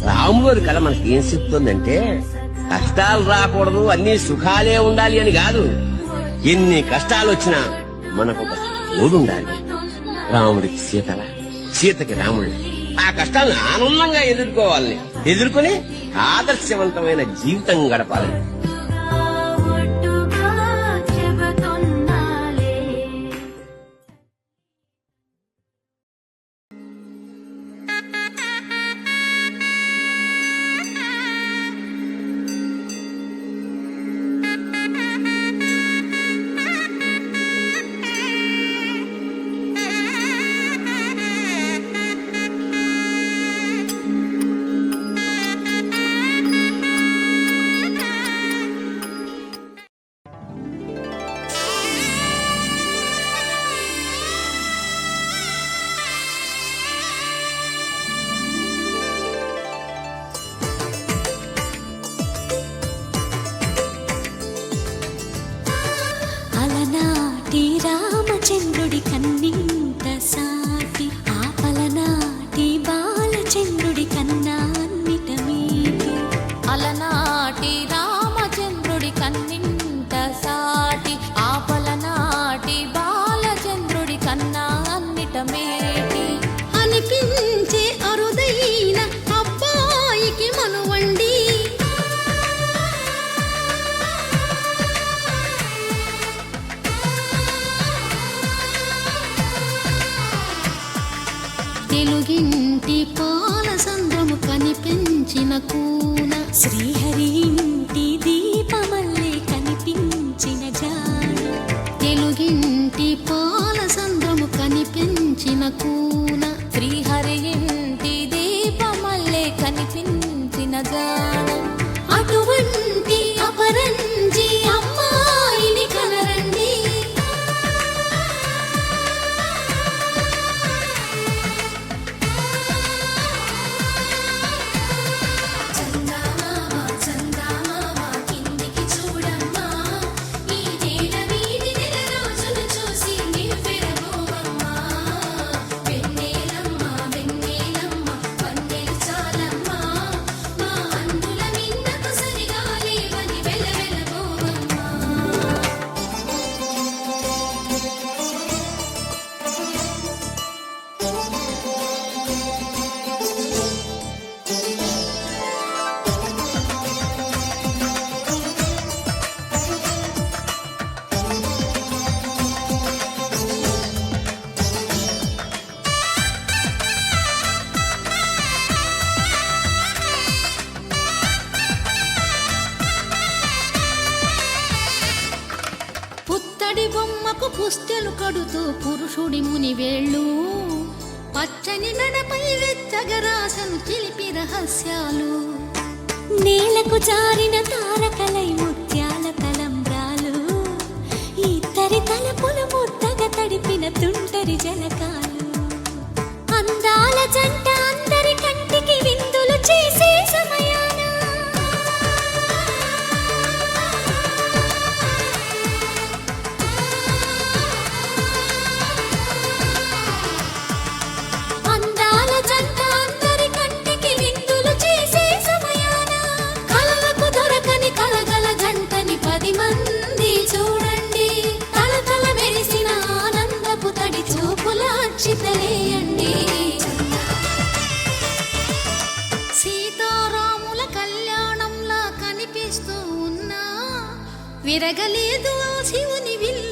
రాములోని కళ మనకి ఏం చెప్తుందంటే కష్టాలు రాకూడదు, అన్ని సుఖాలే ఉండాలి అని కాదు. ఎన్ని కష్టాలు వచ్చినా మనకు ఒక తోడుండాలి. రాముడికి సీతల, సీతకి రాముడు. ఆ కష్టాలను ఆనందంగా ఎదుర్కొని ఆదర్శవంతమైన జీవితం గడపాలని. రామచంద్రుడి కన్నింత సాటి ఆపలనాటి బాలచంద్రుడి కన్నా అన్నిట మీటి. అలనాటి రామచంద్రుడి కన్నింత సాటి ఆపలనాటి బాలచంద్రుడి కన్నా అన్నిట మేటి అనిపించే అరుదైన అబ్బాయికి మనువండి. తెలుగింటి పాల సంద్రము కనిపించిన కూన శ్రీహరి ఇంటి దీపమల్లే కనిపించిన జాడ. తెలుగింటి పాల సంద్రము కనిపించిన కూన శ్రీహరి ఇంటి దీపమల్లే కనిపించిన జాడ. అటువంటి అపరంజి అమ్మాయిని కనరండి. బొమ్మకు పుస్తెలు కడుతూ పురుషుడి ముని వేళ్ళు పచ్చని నడపై వెచ్చగరాసను చిలిపి రహస్యాలు. నేలకు జారిన తారకలై ముత్యాల తలంబ్రాలు ఇద్దరి తలపులు ముద్దగా తడిపిన తుంటరి జలకాలు. అందాల జంట అందరి కంటికి విందులు చేసే సమయాన సీతారాముల కళ్యాణంలా కనిపిస్తూ ఉన్నా విరగలేదు శివుని విల్లు.